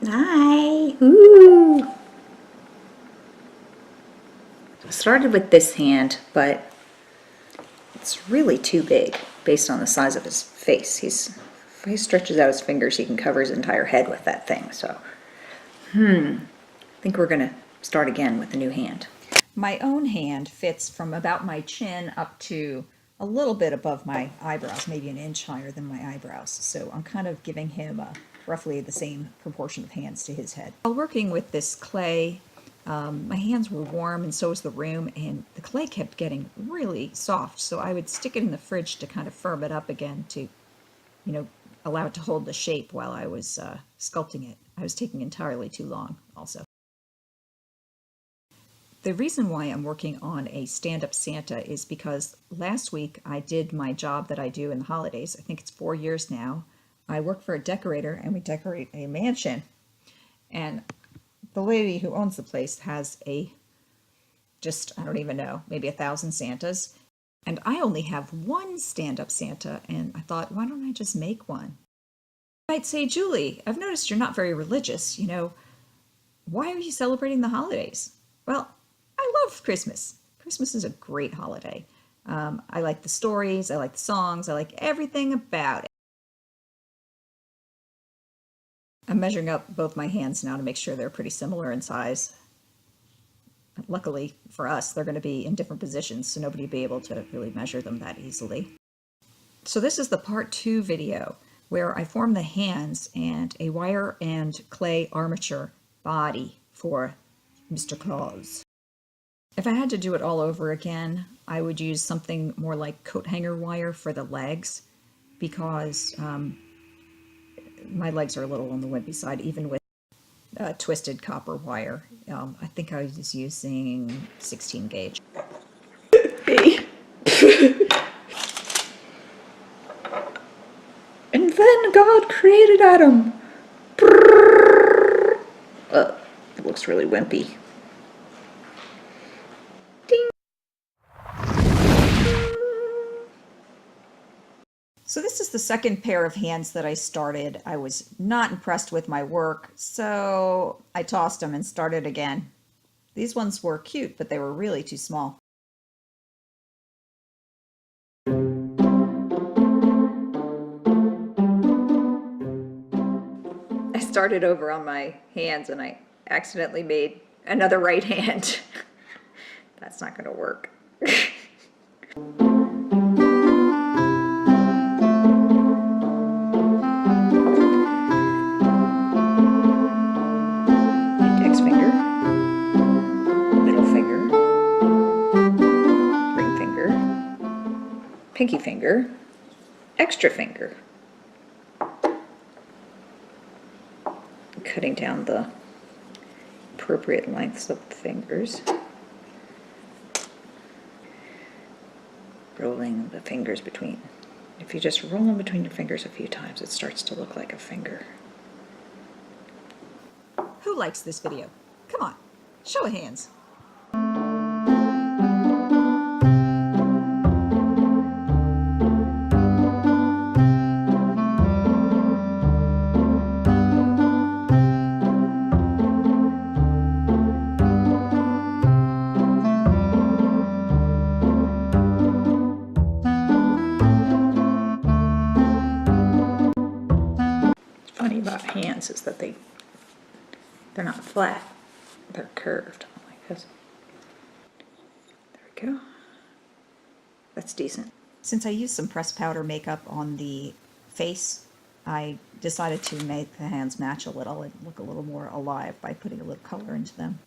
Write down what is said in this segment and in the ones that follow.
Hi. Ooh. I started with this hand, but it's really too big based on the size of his face. If he stretches out his fingers, he can cover his entire head with that thing. So, I think we're gonna start again with a new hand. My own hand fits from about my chin up to a little bit above my eyebrows, maybe an inch higher than my eyebrows. So I'm kind of giving him roughly the same proportion of hands to his head. While working with this clay, my hands were warm and so was the room, and the clay kept getting really soft. So I would stick it in the fridge to kind of firm it up again to, allow it to hold the shape while I was sculpting it. I was taking entirely too long also. The reason why I'm working on a stand-up Santa is because last week I did my job that I do in the holidays. I think it's 4 years now. I work for a decorator and we decorate a mansion. And the lady who owns the place has I don't even know, maybe 1,000 Santas. And I only have one stand-up Santa, and I thought, why don't I just make one? You might say, Julie, I've noticed you're not very religious. Why are you celebrating the holidays? Well, I love Christmas. Christmas is a great holiday. I like the stories, I like the songs, I like everything about it. I'm measuring up both my hands now to make sure they're pretty similar in size. Luckily for us, they're going to be in different positions, so nobody will be able to really measure them that easily. So this is the part 2 video where I form the hands and a wire and clay armature body for Mr. Claus. If I had to do it all over again, I would use something more like coat hanger wire for the legs, because my legs are a little on the wimpy side, even with twisted copper wire. I think I was using 16 gauge. And then God created Adam. It looks really wimpy. Ding. So this is the second pair of hands that I started. I was not impressed with my work, so I tossed them and started again. These ones were cute, but they were really too small. I started over on my hands and I accidentally made another right hand. That's not going to work. Index finger, middle finger, ring finger, pinky finger, extra finger. Cutting down the appropriate lengths of the fingers. Rolling the fingers between. If you just roll them between your fingers a few times, it starts to look like a finger. Who likes this video? Come on, show of hands. Funny about hands is that they're not flat, they're curved like this. There we go. That's decent. Since I used some pressed powder makeup on the face, I decided to make the hands match a little and look a little more alive by putting a little color into them.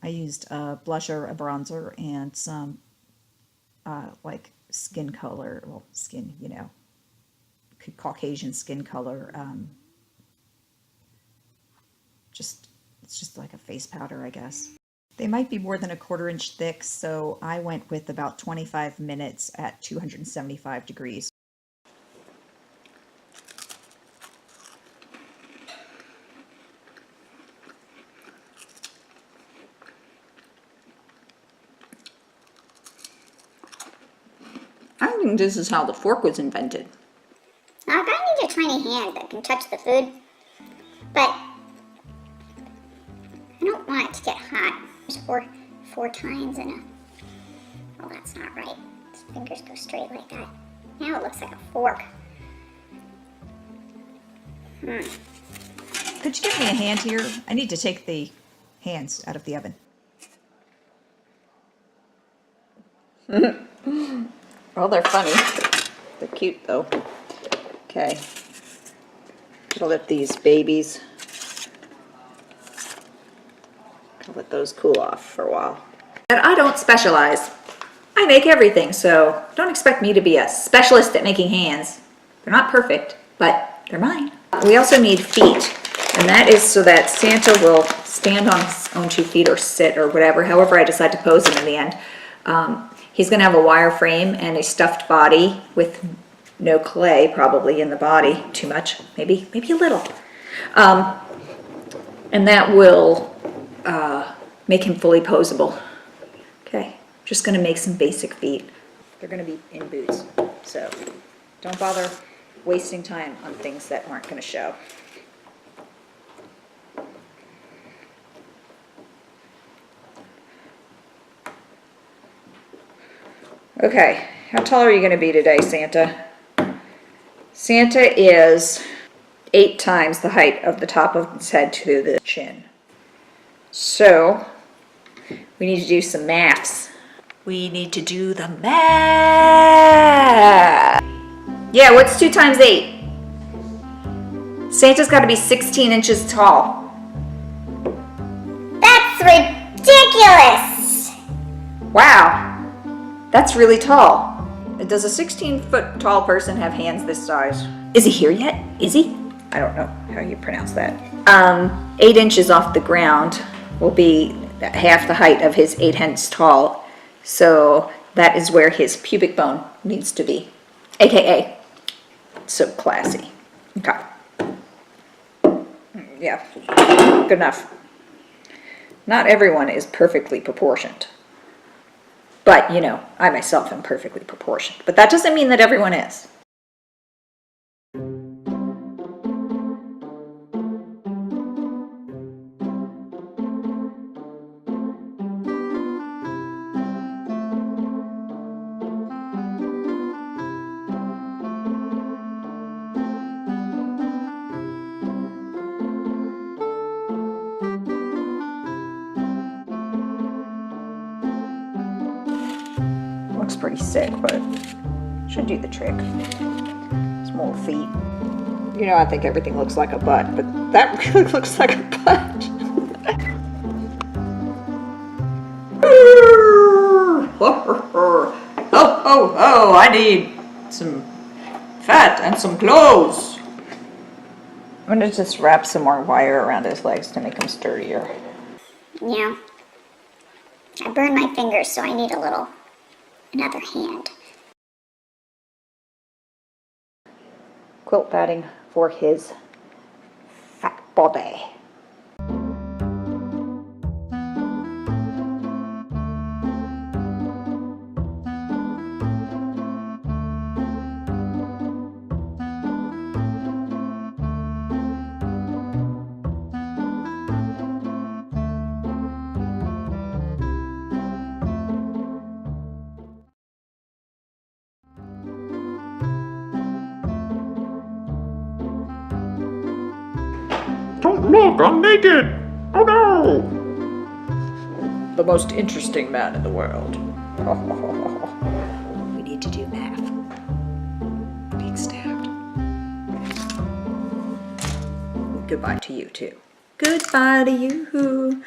I used a blusher, a bronzer, and some like skin color, well, skin, Caucasian skin color. It's just like a face powder, I guess. They might be more than a 1/4 inch thick, so I went with about 25 minutes at 275 degrees. I think this is how the fork was invented. I kind of need a tiny hand that can touch the food, but don't want it to get hot. There's four tines in a... Oh, that's not right. His fingers go straight like that. Now it looks like a fork. Could you give me a hand here? I need to take the hands out of the oven. Well, they're funny. They're cute, though. Okay. Gonna let these babies, gonna let those cool off for a while. And I don't specialize. I make everything, so don't expect me to be a specialist at making hands. They're not perfect, but they're mine. We also need feet, and that is so that Santa will stand on his own 2 feet or sit or whatever, however I decide to pose him in the end. He's gonna have a wire frame and a stuffed body with no clay probably in the body, too much, maybe a little. And that will make him fully posable. Okay, just gonna make some basic feet. They're gonna be in boots, so don't bother wasting time on things that aren't gonna show. Okay, how tall are you gonna be today, Santa? Santa is 8 times the height of the top of his head to the chin. So, we need to do some maths. We need to do the math. Yeah, what's 2 times 8? Santa's gotta be 16 inches tall. That's ridiculous! Wow, that's really tall. Does a 16-foot tall person have hands this size? Is he here yet? Is he? I don't know how you pronounce that. 8 inches off the ground will be half the height of his 8 hands tall. So that is where his pubic bone needs to be. AKA, so classy. Okay. Yeah, good enough. Not everyone is perfectly proportioned. But, you know, I myself am perfectly proportioned. But that doesn't mean that everyone is. Looks pretty sick, but should do the trick. Small feet. You know, I think everything looks like a butt, but that really looks like a butt. Oh, I need some fat and some clothes. I'm gonna just wrap some more wire around his legs to make them sturdier. Yeah. I burned my fingers, so I need another hand. Quilt padding for his fat body. Don't look, I'm naked! Oh no! The most interesting man in the world. We need to do math. Being stabbed. Goodbye to you too. Goodbye to you.